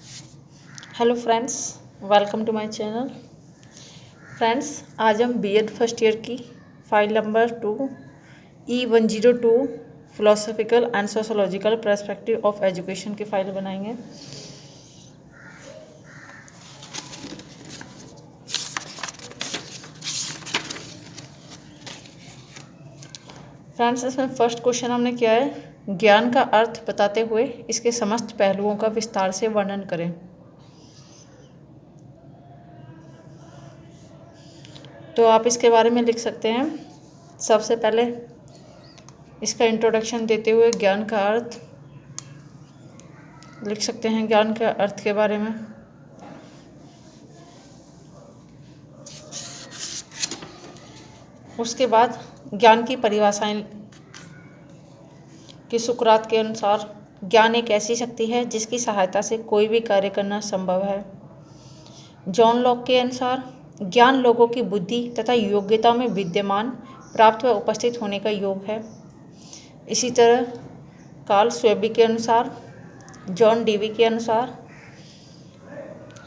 Hello friends, welcome to my channel. Friends, आज हम BEd first year की file number 2 E102 philosophical and sociological perspective of education की file बनाएंगे। Friends, इसमें first question हमने किया है, ज्ञान का अर्थ बताते हुए इसके समस्त पहलुओं का विस्तार से वर्णन करें। तो आप इसके बारे में लिख सकते हैं। सबसे पहले इसका इंट्रोडक्शन देते हुए ज्ञान का अर्थ लिख सकते हैं। ज्ञान के अर्थ के बारे में उसके बाद ज्ञान की परिभाषाएं कि सुकरात के अनुसार ज्ञान एक ऐसी शक्ति है जिसकी सहायता से कोई भी कार्य करना संभव है। जॉन लॉक के अनुसार ज्ञान लोगों की बुद्धि तथा योग्यता में विद्यमान, प्राप्त व उपस्थित होने का योग है। इसी तरह कार्ल श्वेबी के अनुसार, जॉन डीवी के अनुसार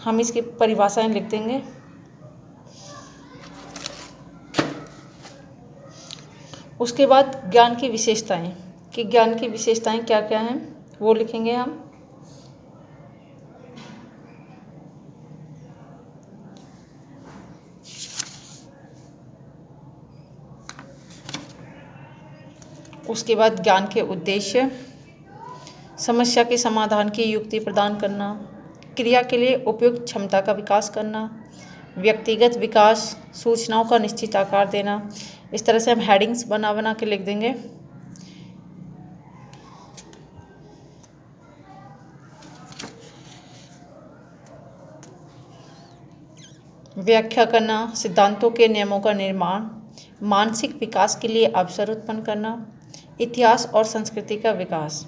हम इसकी परिभाषाएं लिख देंगे। उसके बाद ज्ञान की विशेषताएं कि ज्ञान की विशेषताएं क्या क्या हैं वो लिखेंगे हम। उसके बाद ज्ञान के उद्देश्य, समस्या के समाधान की युक्ति प्रदान करना, क्रिया के लिए उपयुक्त क्षमता का विकास करना, व्यक्तिगत विकास, सूचनाओं का निश्चित आकार देना। इस तरह से हम हेडिंग्स बना बना के लिख देंगे। व्याख्या करना, सिद्धांतों के नियमों का निर्माण, मानसिक विकास के लिए अवसर उत्पन्न करना, इतिहास और संस्कृति का विकास।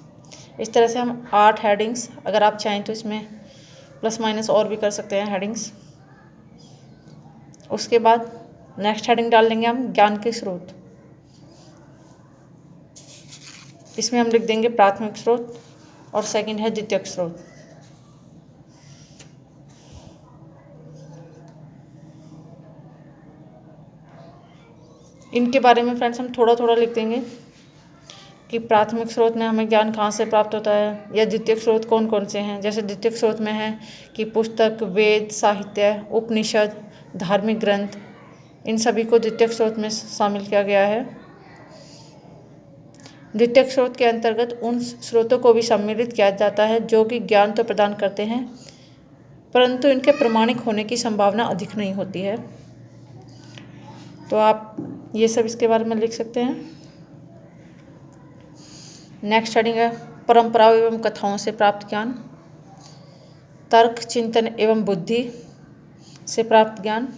इस तरह से हम 8 हेडिंग्स, अगर आप चाहें तो इसमें प्लस माइनस और भी कर सकते हैं हेडिंग्स। उसके बाद नेक्स्ट हेडिंग डाल देंगे हम ज्ञान के स्रोत। इसमें हम लिख देंगे प्राथमिक स्रोत और सेकंड है द्वितीयक स्रोत। इनके बारे में फ्रेंड्स हम थोड़ा थोड़ा लिख देंगे कि प्राथमिक स्रोत में हमें ज्ञान कहाँ से प्राप्त होता है, या द्वितीयक स्रोत कौन कौन से हैं। जैसे द्वितीयक स्रोत में है कि पुस्तक, वेद, साहित्य, उपनिषद, धार्मिक ग्रंथ, इन सभी को द्वितीयक स्रोत में शामिल किया गया है। द्वितीयक स्रोत के अंतर्गत उन स्रोतों को भी सम्मिलित किया जाता है जो कि ज्ञान तो प्रदान करते हैं परंतु इनके प्रमाणिक होने की संभावना अधिक नहीं होती है। तो आप ये सब इसके बारे में लिख सकते हैं। नेक्स्ट हेडिंग है परंपराओं एवं कथाओं से प्राप्त ज्ञान, तर्क, चिंतन एवं बुद्धि से प्राप्त ज्ञान।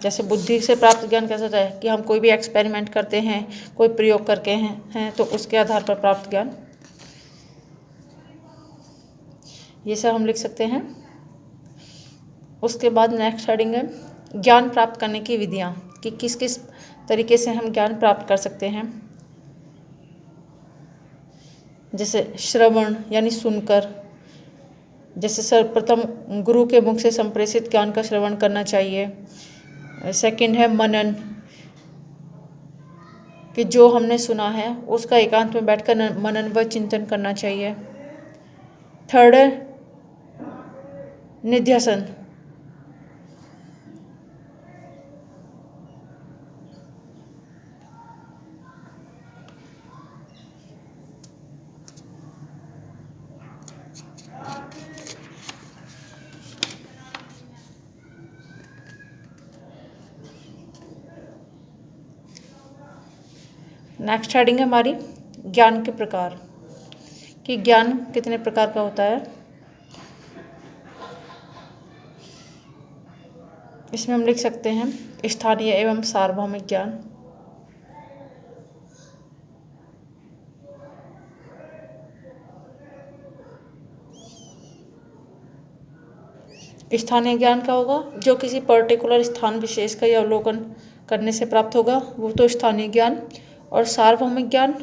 जैसे बुद्धि से प्राप्त ज्ञान कैसा होता है कि हम कोई भी एक्सपेरिमेंट करते हैं, कोई प्रयोग करके हैं तो उसके आधार पर प्राप्त ज्ञान, ये सब हम लिख सकते हैं। उसके बाद नेक्स्ट हेडिंग है ज्ञान प्राप्त करने की विधियाँ कि किस किस तरीके से हम ज्ञान प्राप्त कर सकते हैं। जैसे श्रवण यानी सुनकर, जैसे सर्वप्रथम गुरु के मुख से संप्रेषित ज्ञान का श्रवण करना चाहिए। सेकंड है मनन कि जो हमने सुना है उसका एकांत में बैठकर मनन व चिंतन करना चाहिए। थर्ड है निध्यासन नेक्स्ट हेडिंग है हमारी ज्ञान के प्रकार कि ज्ञान कितने प्रकार का होता है। इसमें हम लिख सकते हैं स्थानीय एवं सार्वभौमिक ज्ञान, स्थानीय ज्ञान का होगा जो किसी पर्टिकुलर स्थान विशेष का अवलोकन करने से प्राप्त होगा, वो तो स्थानीय ज्ञान। और सार्वभौमिक ज्ञान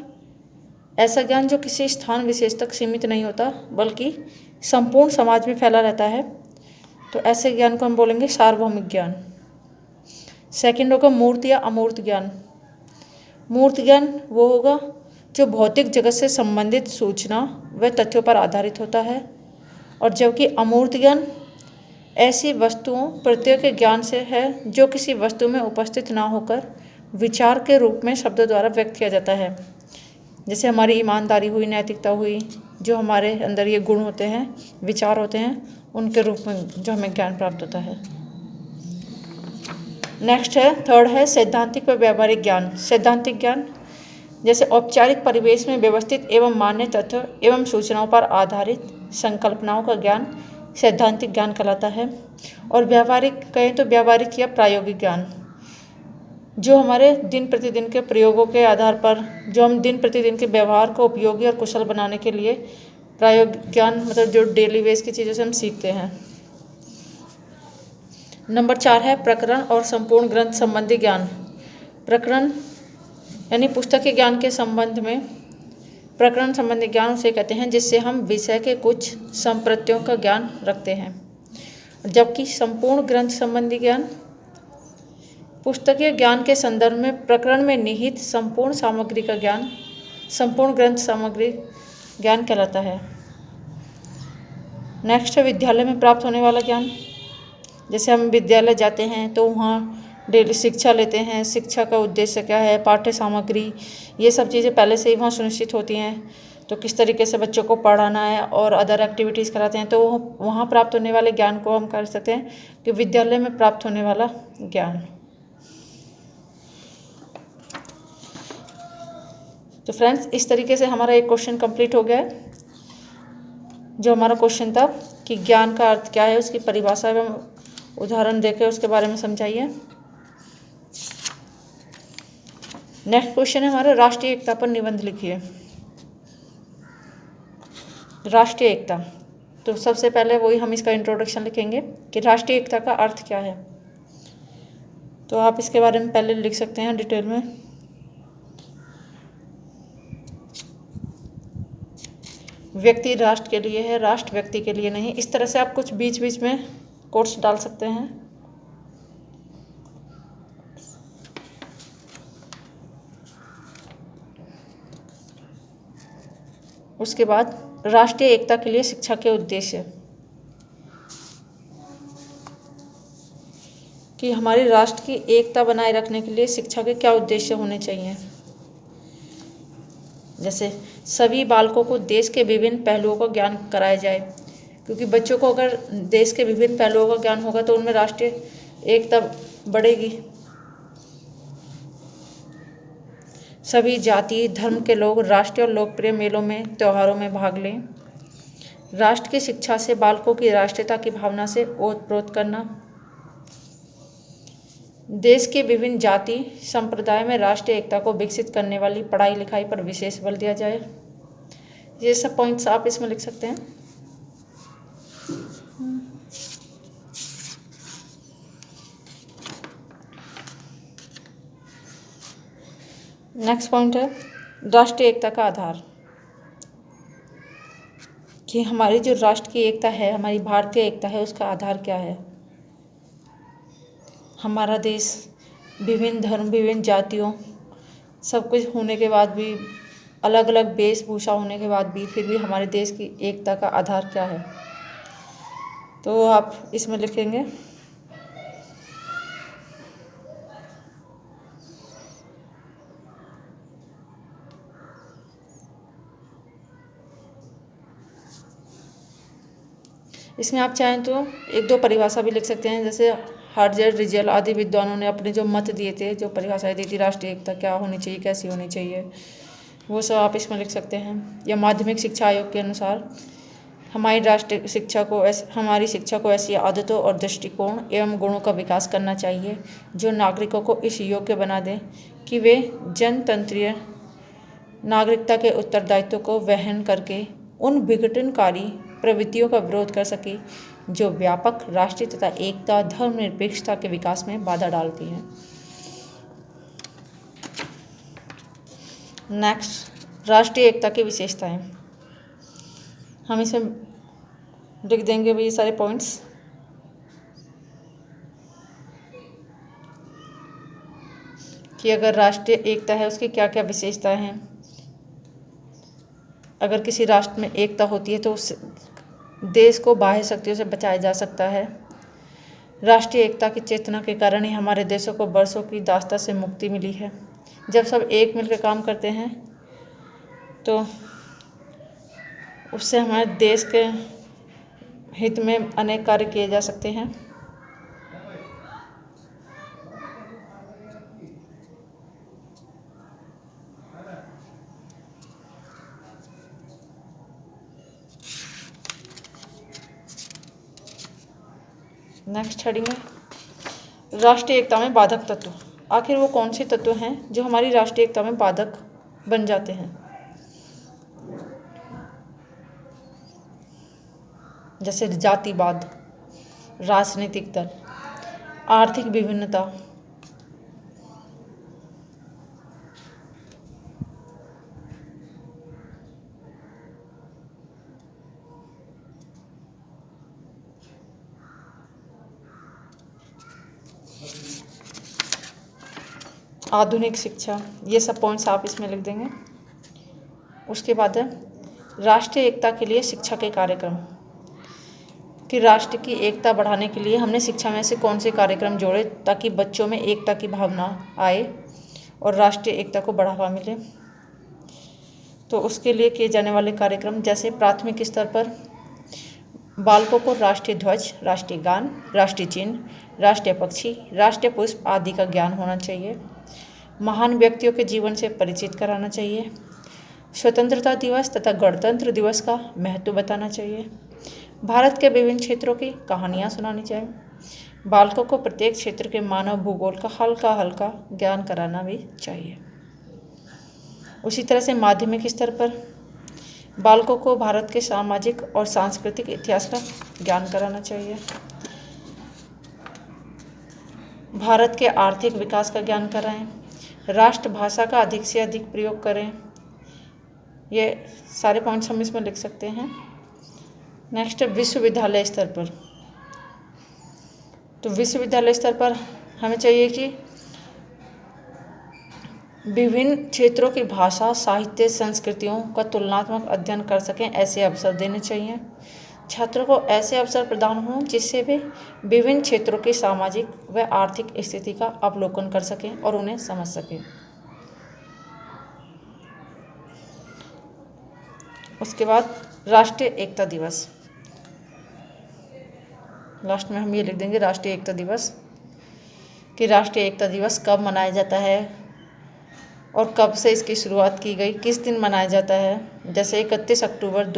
ऐसा ज्ञान जो किसी स्थान विशेष तक सीमित नहीं होता बल्कि संपूर्ण समाज में फैला रहता है, तो ऐसे ज्ञान को हम बोलेंगे सार्वभौमिक ज्ञान। सेकंड होगा मूर्त या अमूर्त ज्ञान। मूर्त ज्ञान वो होगा जो भौतिक जगत से संबंधित सूचना व तथ्यों पर आधारित होता है, और जबकि अमूर्त ज्ञान ऐसी वस्तुओं प्रत्यय के ज्ञान से है जो किसी वस्तु में उपस्थित ना होकर विचार के रूप में शब्दों द्वारा व्यक्त किया जाता है। जैसे हमारी ईमानदारी हुई, नैतिकता हुई, जो हमारे अंदर ये गुण होते हैं, विचार होते हैं, उनके रूप में जो हमें ज्ञान प्राप्त होता है। नेक्स्ट है, थर्ड है सैद्धांतिक व व्यावहारिक ज्ञान। सैद्धांतिक ज्ञान जैसे औपचारिक परिवेश में व्यवस्थित एवं मान्य तथ्य एवं सूचनाओं पर आधारित संकल्पनाओं का ज्ञान सैद्धांतिक ज्ञान कहलाता है। और व्यावहारिक कहें तो व्यावहारिक या प्रायोगिक ज्ञान, जो हमारे दिन प्रतिदिन के प्रयोगों के आधार पर, जो हम दिन प्रतिदिन के व्यवहार को उपयोगी और कुशल बनाने के लिए प्रायोगिक ज्ञान मतलब जो डेली बेस की चीज़ों से हम सीखते हैं। नंबर 4 है प्रकरण और संपूर्ण ग्रंथ संबंधी ज्ञान। प्रकरण यानी पुस्तक के ज्ञान के संबंध में प्रकरण संबंधी ज्ञान उसे कहते हैं जिससे हम विषय के कुछ संप्रत्यों का ज्ञान रखते हैं। जबकि संपूर्ण ग्रंथ संबंधी ज्ञान पुस्तकीय ज्ञान के संदर्भ में प्रकरण में निहित संपूर्ण सामग्री का ज्ञान संपूर्ण ग्रंथ सामग्री ज्ञान कहलाता है। नेक्स्ट है विद्यालय में प्राप्त होने वाला ज्ञान। जैसे हम विद्यालय जाते हैं तो वहाँ डेली शिक्षा लेते हैं, शिक्षा का उद्देश्य क्या है, पाठ्य सामग्री, ये सब चीज़ें पहले से ही वहाँ सुनिश्चित होती हैं। तो किस तरीके से बच्चों को पढ़ाना है और अदर एक्टिविटीज़ कराते हैं, तो वहाँ प्राप्त होने वाले ज्ञान को हम कर सकते हैं कि विद्यालय में प्राप्त होने वाला ज्ञान। तो फ्रेंड्स, इस तरीके से हमारा एक क्वेश्चन कंप्लीट हो गया है। जो हमारा क्वेश्चन था कि ज्ञान का अर्थ क्या है, उसकी परिभाषा एवं उदाहरण देकर उसके बारे में समझाइए। नेक्स्ट क्वेश्चन है हमारा राष्ट्रीय एकता पर निबंध लिखिए। राष्ट्रीय एकता, तो सबसे पहले वही हम इसका इंट्रोडक्शन लिखेंगे कि राष्ट्रीय एकता का अर्थ क्या है। तो आप इसके बारे में पहले लिख सकते हैं डिटेल में। व्यक्ति राष्ट्र के लिए है, राष्ट्र व्यक्ति के लिए नहीं। इस तरह से आप कुछ बीच बीच में कोट्स डाल सकते हैं। उसके बाद राष्ट्रीय एकता के लिए शिक्षा के उद्देश्य, कि हमारे राष्ट्र की एकता बनाए रखने के लिए शिक्षा के क्या उद्देश्य होने चाहिए। जैसे सभी बालकों को देश के विभिन्न पहलुओं का ज्ञान कराया जाए, क्योंकि बच्चों को अगर देश के विभिन्न पहलुओं का ज्ञान होगा तो उनमें राष्ट्रीय एकता बढ़ेगी। सभी जाति धर्म के लोग राष्ट्रीय और लोकप्रिय मेलों में त्योहारों में भाग लें। राष्ट्र की शिक्षा से बालकों की राष्ट्रीयता की भावना से ओतप्रोत करना। देश के विभिन्न जाति संप्रदाय में राष्ट्रीय एकता को विकसित करने वाली पढ़ाई लिखाई पर विशेष बल दिया जाए। ये सब पॉइंट्स आप इसमें लिख सकते हैं। नेक्स्ट पॉइंट है राष्ट्रीय एकता का आधार, कि हमारी जो राष्ट्र की एकता है, हमारी भारतीय एकता है, उसका आधार क्या है। हमारा देश विभिन्न धर्म विभिन्न जातियों सब कुछ होने के बाद भी, अलग अलग वेशभूषा होने के बाद भी, फिर भी हमारे देश की एकता का आधार क्या है, तो आप इसमें लिखेंगे। इसमें आप चाहें तो एक दो परिभाषा भी लिख सकते हैं। जैसे हार्जर रिजल आदि विद्वानों ने अपने जो मत दिए थे, जो परिभाषाएं दी थी राष्ट्रीय एकता क्या होनी चाहिए, कैसी होनी चाहिए, वो सब आप इसमें लिख सकते हैं। या माध्यमिक शिक्षा आयोग के अनुसार हमारी राष्ट्रीय शिक्षा को हमारी शिक्षा को ऐसी आदतों और दृष्टिकोण एवं गुणों का विकास करना चाहिए जो नागरिकों को इस योग्य बना दें कि वे जनतंत्रीय नागरिकता के उत्तरदायित्व को वहन करके उन विघटनकारी प्रवृत्तियों का विरोध कर सके जो व्यापक राष्ट्रीय तथा एकता धर्मनिरपेक्षता के विकास में बाधा डालती हैं। नेक्स्ट, राष्ट्रीय एकता की विशेषताएं, हम इसमें लिख देंगे भाई ये सारे पॉइंट्स। कि अगर राष्ट्रीय एकता है उसकी क्या क्या विशेषताएं हैं। अगर किसी राष्ट्र में एकता होती है तो उस देश को बाह्य शक्तियों से बचाया जा सकता है। राष्ट्रीय एकता की चेतना के कारण ही हमारे देशों को वर्षों की दास्ता से मुक्ति मिली है। जब सब एक मिलकर काम करते हैं तो उससे हमारे देश के हित में अनेक कार्य किए जा सकते हैं। नेक्स्ट हेडिंग है राष्ट्रीय एकता में बाधक तत्व। आखिर वो कौन से तत्व हैं जो हमारी राष्ट्रीय एकता में बाधक बन जाते हैं। जैसे जातिवाद, राजनीतिक दल, आर्थिक विभिन्नता, आधुनिक शिक्षा, ये सब पॉइंट्स आप इसमें लिख देंगे। उसके बाद है राष्ट्रीय एकता के लिए शिक्षा के कार्यक्रम। कि राष्ट्र की एकता बढ़ाने के लिए हमने शिक्षा में से कौन से कार्यक्रम जोड़े ताकि बच्चों में एकता की भावना आए और राष्ट्रीय एकता को बढ़ावा मिले। तो उसके लिए किए जाने वाले कार्यक्रम जैसे प्राथमिक स्तर पर बालकों को राष्ट्रीय ध्वज, राष्ट्रीय गान, राष्ट्रीय चिन्ह, राष्ट्रीय पक्षी, राष्ट्रीय पुष्प आदि का ज्ञान होना चाहिए। महान व्यक्तियों के जीवन से परिचित कराना चाहिए। स्वतंत्रता दिवस तथा गणतंत्र दिवस का महत्व बताना चाहिए। भारत के विभिन्न क्षेत्रों की कहानियाँ सुनानी चाहिए। बालकों को प्रत्येक क्षेत्र के मानव भूगोल का हल्का हल्का ज्ञान कराना भी चाहिए। उसी तरह से माध्यमिक स्तर पर बालकों को भारत के सामाजिक और सांस्कृतिक इतिहास का ज्ञान कराना चाहिए। भारत के आर्थिक विकास का ज्ञान कराएं। राष्ट्रभाषा का अधिक से अधिक प्रयोग करें। ये सारे पॉइंट्स हम इसमें लिख सकते हैं। नेक्स्ट विश्वविद्यालय स्तर पर। तो विश्वविद्यालय स्तर पर हमें चाहिए कि विभिन्न क्षेत्रों की भाषा, साहित्य, संस्कृतियों का तुलनात्मक अध्ययन कर सकें, ऐसे अवसर देने चाहिए। छात्रों को ऐसे अवसर प्रदान हों जिससे वे विभिन्न क्षेत्रों की सामाजिक व आर्थिक स्थिति का अवलोकन कर सकें और उन्हें समझ सकें। उसके बाद राष्ट्रीय एकता दिवस। लास्ट में हम ये लिख देंगे राष्ट्रीय एकता दिवस। कि राष्ट्रीय एकता दिवस कब मनाया जाता है और कब से इसकी शुरुआत की गई, किस दिन मनाया जाता है। जैसे 31 अक्टूबर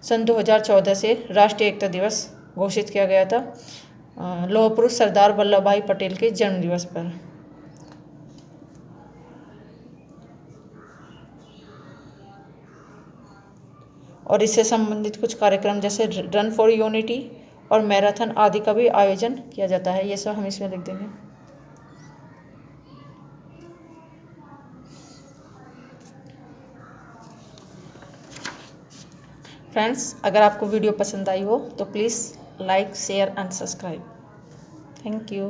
सन 2014 से राष्ट्रीय एकता दिवस घोषित किया गया था लौह पुरुष सरदार वल्लभ भाई पटेल के जन्म दिवस पर। और इससे संबंधित कुछ कार्यक्रम जैसे रन फॉर यूनिटी और मैराथन आदि का भी आयोजन किया जाता है। ये सब हम इसमें लिख देंगे। फ्रेंड्स, अगर आपको वीडियो पसंद आई हो तो please like, share and subscribe. Thank you.